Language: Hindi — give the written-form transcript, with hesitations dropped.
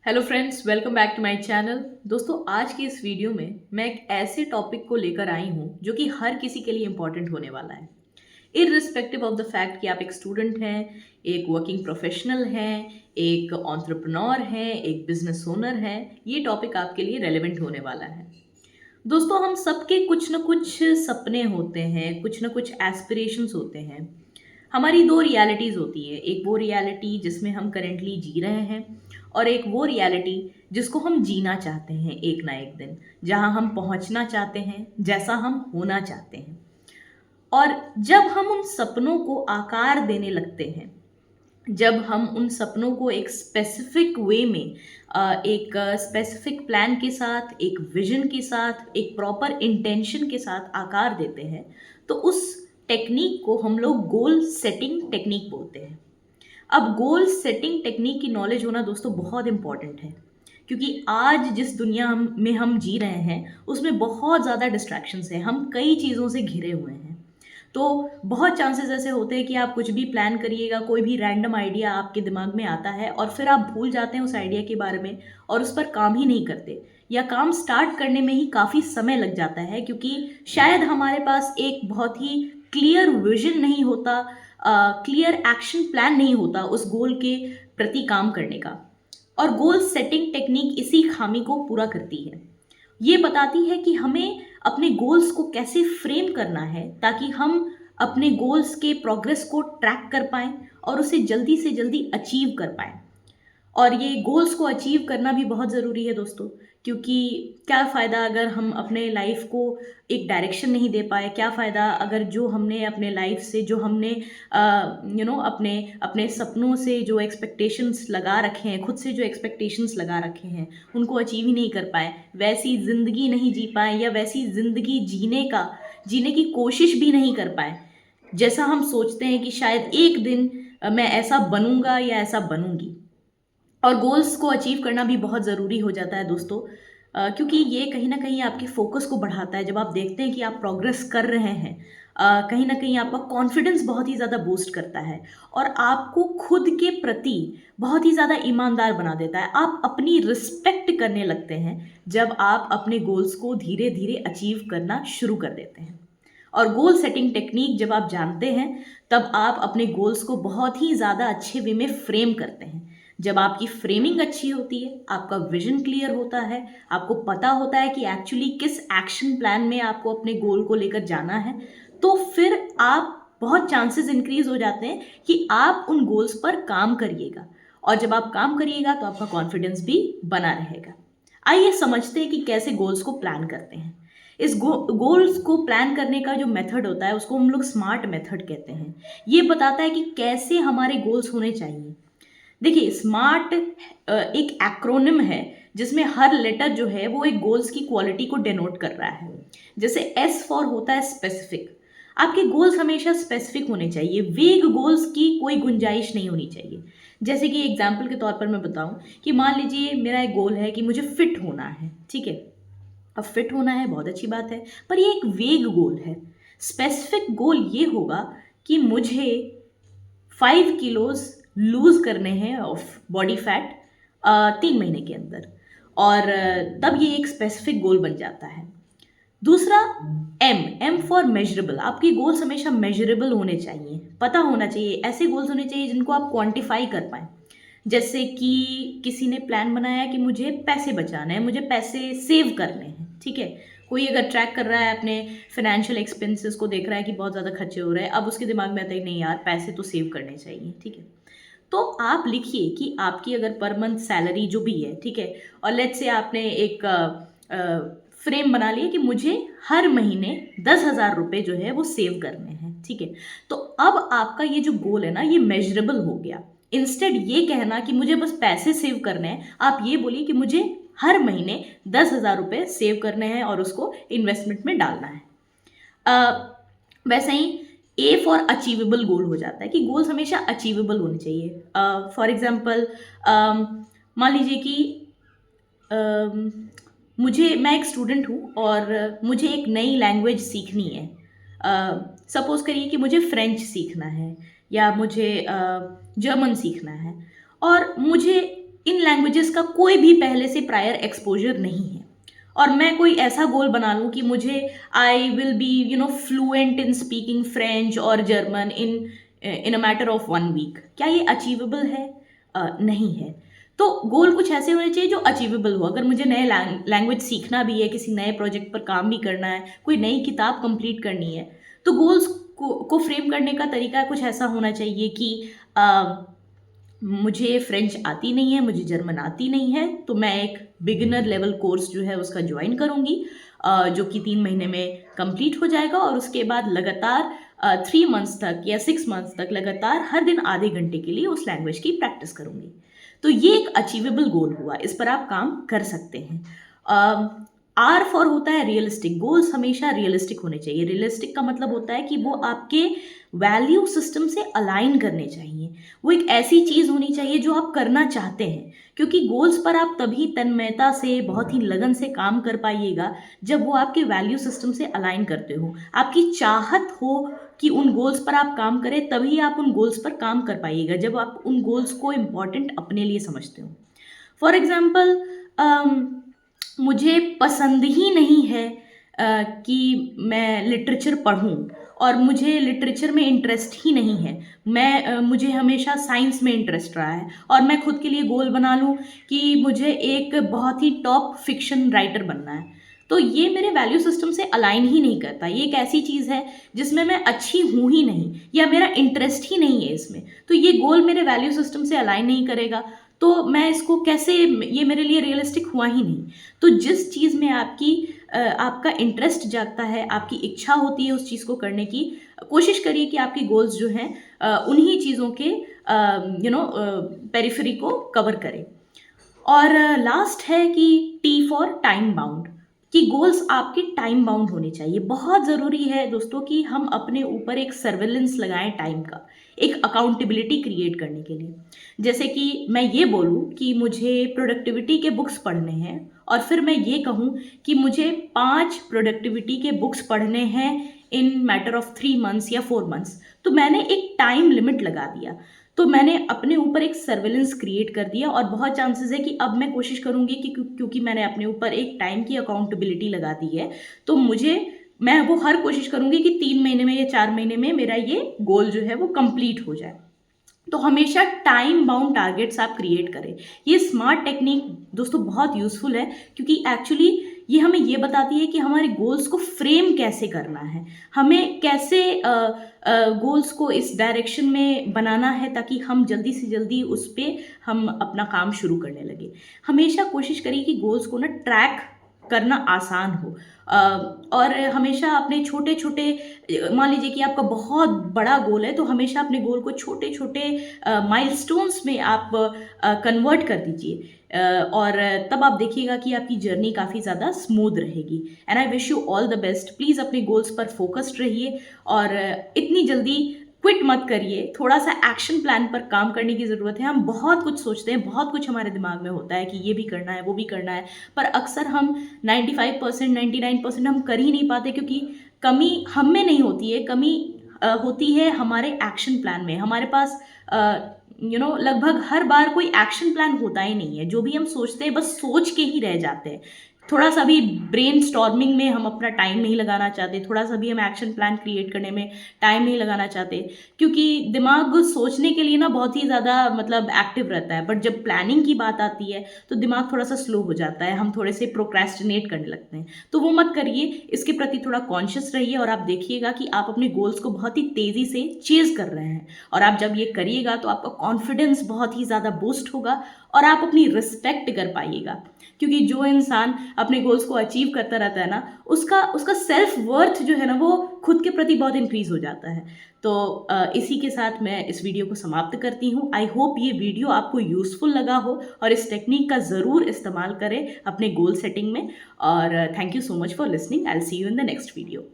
Hello friends, welcome back to my channel. दोस्तों, आज की इस वीडियो में मैं एक ऐसे टॉपिक को लेकर आई हूँ जो कि हर किसी के लिए इम्पॉर्टेंट होने वाला है, इररिस्पेक्टिव ऑफ द फैक्ट कि आप एक स्टूडेंट हैं, एक वर्किंग प्रोफेशनल हैं, एक एंटरप्रेन्योर हैं, एक बिजनेस ओनर हैं। ये टॉपिक आपके लिए रेलेवेंट होने वाला है। दोस्तों, हम सबके कुछ न कुछ सपने होते हैं, कुछ न कुछ एस्पिरेशंस होते हैं। हमारी दो रियलिटीज़ होती है, एक वो रियलिटी जिसमें हम करेंटली जी रहे हैं और एक वो रियलिटी जिसको हम जीना चाहते हैं एक ना एक दिन, जहां हम पहुंचना चाहते हैं, जैसा हम होना चाहते हैं। और जब हम उन सपनों को आकार देने लगते हैं, जब हम उन सपनों को एक स्पेसिफिक वे में एक स्पेसिफिक प्लान के साथ, एक विजन के साथ, एक प्रॉपर इंटेंशन के साथ आकार देते हैं, तो उस टेक्निक को हम लोग गोल सेटिंग टेक्निक बोलते हैं। अब गोल सेटिंग टेक्निक की नॉलेज होना दोस्तों बहुत इंपॉर्टेंट है, क्योंकि आज जिस दुनिया में हम जी रहे हैं उसमें बहुत ज़्यादा डिस्ट्रैक्शंस हैं, हम कई चीज़ों से घिरे हुए हैं। तो बहुत चांसेस ऐसे होते हैं कि आप कुछ भी प्लान करिएगा, कोई भी रैंडम आइडिया आपके दिमाग में आता है और फिर आप भूल जाते हैं उस आइडिया के बारे में और उस पर काम ही नहीं करते, या काम स्टार्ट करने में ही काफ़ी समय लग जाता है, क्योंकि शायद हमारे पास एक बहुत ही क्लियर विजन नहीं होता, क्लियर एक्शन प्लान नहीं होता उस गोल के प्रति काम करने का। और गोल सेटिंग टेक्निक इसी खामी को पूरा करती है। ये बताती है कि हमें अपने गोल्स को कैसे फ्रेम करना है ताकि हम अपने गोल्स के प्रोग्रेस को ट्रैक कर पाएँ और उसे जल्दी से जल्दी अचीव कर पाएँ। और ये गोल्स को अचीव करना भी बहुत ज़रूरी है दोस्तों, क्योंकि क्या फ़ायदा अगर हम अपने लाइफ को एक डायरेक्शन नहीं दे पाए, क्या फ़ायदा अगर जो हमने अपने लाइफ से, जो हमने अपने अपने सपनों से जो एक्सपेक्टेशंस लगा रखे हैं, खुद से जो एक्सपेक्टेशंस लगा रखे हैं, उनको अचीव ही नहीं कर पाए, वैसी ज़िंदगी नहीं जी पाए, या वैसी ज़िंदगी जीने की कोशिश भी नहीं कर पाए जैसा हम सोचते हैं कि शायद एक दिन मैं ऐसा बनूंगा या ऐसा बनूंगी। और गोल्स को अचीव करना भी बहुत ज़रूरी हो जाता है दोस्तों, क्योंकि ये कहीं ना कहीं आपके फोकस को बढ़ाता है। जब आप देखते हैं कि आप प्रोग्रेस कर रहे हैं, कहीं ना कहीं आपका कॉन्फिडेंस बहुत ही ज़्यादा बूस्ट करता है और आपको खुद के प्रति बहुत ही ज़्यादा ईमानदार बना देता है। आप अपनी रिस्पेक्ट करने लगते हैं जब आप अपने गोल्स को धीरे धीरे अचीव करना शुरू कर देते हैं। और गोल सेटिंग टेक्निक जब आप जानते हैं, तब आप अपने गोल्स को बहुत ही ज़्यादा अच्छे वे में फ्रेम करते हैं। जब आपकी फ्रेमिंग अच्छी होती है, आपका विजन क्लियर होता है, आपको पता होता है कि एक्चुअली किस एक्शन प्लान में आपको अपने गोल को लेकर जाना है, तो फिर आप बहुत चांसेस इंक्रीज हो जाते हैं कि आप उन गोल्स पर काम करिएगा। और जब आप काम करिएगा तो आपका कॉन्फिडेंस भी बना रहेगा। आइए समझते हैं कि कैसे गोल्स को प्लान करते हैं। इस गोल्स को प्लान करने का जो मेथड होता है उसको हम लोग स्मार्ट मेथड कहते हैं। ये बताता है कि कैसे हमारे गोल्स होने चाहिए। देखिए, स्मार्ट एक एक्रोनिम है जिसमें हर लेटर जो है वो एक गोल्स की क्वालिटी को डिनोट कर रहा है। जैसे एस फॉर होता है स्पेसिफिक। आपके गोल्स हमेशा स्पेसिफिक होने चाहिए, वेग गोल्स की कोई गुंजाइश नहीं होनी चाहिए। जैसे कि एग्जाम्पल के तौर पर मैं बताऊं कि मान लीजिए मेरा एक गोल है कि मुझे फिट होना है, ठीक है। अब फिट होना है, बहुत अच्छी बात है, पर ये एक वेग गोल है। स्पेसिफिक गोल ये होगा कि मुझे 5 किलोज लूज करने हैं ऑफ बॉडी फैट 3 महीने के अंदर, और तब ये एक स्पेसिफिक गोल बन जाता है। दूसरा, एम एम फॉर मेजरेबल। आपके गोल्स हमेशा मेजरेबल होने चाहिए, पता होना चाहिए, ऐसे गोल्स होने चाहिए जिनको आप क्वांटिफाई कर पाएं। जैसे कि किसी ने प्लान बनाया कि मुझे पैसे बचाने हैं, मुझे पैसे सेव करने हैं, ठीक है। कोई अगर ट्रैक कर रहा है अपने फाइनेंशियल एक्सपेंसेस को, देख रहा है कि बहुत ज़्यादा खर्चे हो रहे हैं, अब उसके दिमाग में आता है नहीं यार, पैसे तो सेव करने चाहिए, ठीक है। तो आप लिखिए कि आपकी अगर पर मंथ सैलरी जो भी है, ठीक है, और लेट्स से आपने एक फ्रेम बना लिया कि मुझे हर महीने 10,000 रुपये जो है वो सेव करने हैं, ठीक है। तो अब आपका ये जो गोल है ना, ये मेजरेबल हो गया। इंस्टेड ये कहना कि मुझे बस पैसे सेव करने हैं, आप ये बोलिए कि मुझे हर महीने 10,000 रुपये सेव करने हैं और उसको इन्वेस्टमेंट में डालना है। वैसे ही ए फॉर अचीवेबल गोल हो जाता है कि गोल्स हमेशा अचीवेबल होने चाहिए। फॉर एग्जांपल, मान लीजिए कि मैं एक स्टूडेंट हूँ और मुझे एक नई लैंग्वेज सीखनी है। सपोज करिए कि मुझे फ्रेंच सीखना है या मुझे जर्मन सीखना है, और मुझे इन लैंग्वेजेस का कोई भी पहले से प्रायर एक्सपोजर नहीं है और मैं कोई ऐसा गोल बना लूँ कि मुझे I will be fluent in speaking French और German in a matter of 1 week, क्या ये अचीवेबल है? नहीं है। तो गोल कुछ ऐसे होने चाहिए जो अचीवेबल हो। अगर मुझे नए लैंग्वेज सीखना भी है, किसी नए प्रोजेक्ट पर काम भी करना है, कोई नई किताब कंप्लीट करनी है, तो गोल्स को फ्रेम करने का तरीका कुछ ऐसा होना चाहिए कि मुझे फ्रेंच आती नहीं है, मुझे जर्मन आती नहीं है, तो मैं एक बिगिनर लेवल कोर्स जो है उसका ज्वाइन करूँगी, जो कि 3 महीने में कंप्लीट हो जाएगा और उसके बाद लगातार 3 मंथ्स तक या 6 मंथ्स तक लगातार हर दिन आधे घंटे के लिए उस लैंग्वेज की प्रैक्टिस करूँगी। तो ये एक अचीवेबल गोल हुआ, इस पर आप काम कर सकते हैं। आर फॉर होता है रियलिस्टिक। गोल्स हमेशा रियलिस्टिक होने चाहिए। रियलिस्टिक का मतलब होता है कि वो आपके वैल्यू सिस्टम से अलाइन करने चाहिए। वो एक ऐसी चीज़ होनी चाहिए जो आप करना चाहते हैं, क्योंकि गोल्स पर आप तभी तन्मयता से, बहुत ही लगन से काम कर पाइएगा जब वो आपके वैल्यू सिस्टम से अलाइन करते हो, आपकी चाहत हो कि उन गोल्स पर आप काम करें, तभी आप उन गोल्स पर काम कर पाइएगा जब आप उन गोल्स को इम्पॉर्टेंट अपने लिए समझते हो। फॉर एग्जाम्पल, मुझे पसंद ही नहीं है कि मैं लिटरेचर पढ़ूं और मुझे लिटरेचर में इंटरेस्ट ही नहीं है। मुझे हमेशा साइंस में इंटरेस्ट रहा है और मैं खुद के लिए गोल बना लूं कि मुझे एक बहुत ही टॉप फिक्शन राइटर बनना है, तो ये मेरे वैल्यू सिस्टम से अलाइन ही नहीं करता। ये एक ऐसी चीज़ है जिसमें मैं अच्छी हूँ ही नहीं या मेरा इंटरेस्ट ही नहीं है इसमें, तो ये गोल मेरे वैल्यू सिस्टम से अलाइन नहीं करेगा, तो मैं इसको कैसे, ये मेरे लिए रियलिस्टिक हुआ ही नहीं। तो जिस चीज़ में आपका इंटरेस्ट जागता है, आपकी इच्छा होती है उस चीज़ को करने की, कोशिश करिए कि आपकी गोल्स जो हैं उन्हीं चीज़ों के पेरिफेरी को कवर करें। और लास्ट है कि टी फॉर टाइम बाउंड, कि गोल्स आपके टाइम बाउंड होने चाहिए। बहुत ज़रूरी है दोस्तों कि हम अपने ऊपर एक सर्वेलेंस लगाएं टाइम का, एक अकाउंटेबिलिटी क्रिएट करने के लिए। जैसे कि मैं ये बोलूँ कि मुझे प्रोडक्टिविटी के बुक्स पढ़ने हैं और फिर मैं ये कहूँ कि मुझे 5 प्रोडक्टिविटी के बुक्स पढ़ने हैं इन मैटर ऑफ 3 मंथ्स या 4 मंथ्स, तो मैंने एक टाइम लिमिट लगा दिया, तो मैंने अपने ऊपर एक सर्वेलेंस क्रिएट कर दिया और बहुत चांसेस है कि अब मैं कोशिश करूँगी कि क्योंकि मैंने अपने ऊपर एक टाइम की अकाउंटेबिलिटी लगा दी है, तो मैं वो हर कोशिश करूँगी कि 3 महीने में या 4 महीने में मेरा ये गोल जो है वो कंप्लीट हो जाए। तो हमेशा टाइम बाउंड टारगेट्स आप क्रिएट करें। ये स्मार्ट टेक्निक दोस्तों बहुत यूज़फुल है, क्योंकि एक्चुअली ये हमें ये बताती है कि हमारे गोल्स को फ्रेम कैसे करना है, हमें कैसे गोल्स को इस डायरेक्शन में बनाना है ताकि हम जल्दी से जल्दी उस पर हम अपना काम शुरू करने लगे। हमेशा कोशिश करिए कि गोल्स को ना ट्रैक करना आसान हो, और हमेशा अपने छोटे छोटे, मान लीजिए कि आपका बहुत बड़ा गोल है, तो हमेशा अपने गोल को छोटे छोटे माइलस्टोन्स में आप कन्वर्ट कर दीजिए, और तब आप देखिएगा कि आपकी जर्नी काफ़ी ज़्यादा स्मूथ रहेगी। And I wish you all the best. Please अपने गोल्स पर फोकस्ड रहिए और इतनी जल्दी क्विट मत करिए। थोड़ा सा एक्शन प्लान पर काम करने की ज़रूरत है। हम बहुत कुछ सोचते हैं, बहुत कुछ हमारे दिमाग में होता है कि ये भी करना है, वो भी करना है, पर अक्सर हम 95% 99% हम कर ही नहीं पाते, क्योंकि कमी हम में नहीं होती है, कमी होती है हमारे एक्शन प्लान में। हमारे पास लगभग हर बार कोई एक्शन प्लान होता ही नहीं है। जो भी हम सोचते हैं बस सोच के ही रह जाते हैं। थोड़ा सा भी ब्रेन स्टॉर्मिंग में हम अपना टाइम नहीं लगाना चाहते, थोड़ा सा भी हम एक्शन प्लान क्रिएट करने में टाइम नहीं लगाना चाहते, क्योंकि दिमाग सोचने के लिए ना बहुत ही ज़्यादा एक्टिव रहता है, बट जब प्लानिंग की बात आती है तो दिमाग थोड़ा सा स्लो हो जाता है, हम थोड़े से प्रोक्रेस्टिनेट करने लगते हैं। तो वो मत करिए, इसके प्रति थोड़ा कॉन्शियस रहिए और आप देखिएगा कि आप अपने गोल्स को बहुत ही तेज़ी से चेज़ कर रहे हैं। और आप जब ये करिएगा तो आपका कॉन्फिडेंस बहुत ही ज़्यादा बूस्ट होगा और आप अपनी रिस्पेक्ट कर पाइएगा, क्योंकि जो इंसान अपने गोल्स को अचीव करता रहता है ना, उसका सेल्फ वर्थ जो है ना वो खुद के प्रति बहुत इंक्रीज हो जाता है। तो इसी के साथ मैं इस वीडियो को समाप्त करती हूँ। आई होप ये वीडियो आपको यूज़फुल लगा हो और इस टेक्निक का ज़रूर इस्तेमाल करें अपने गोल सेटिंग में। और thank you so much for listening. I will see you in the next video.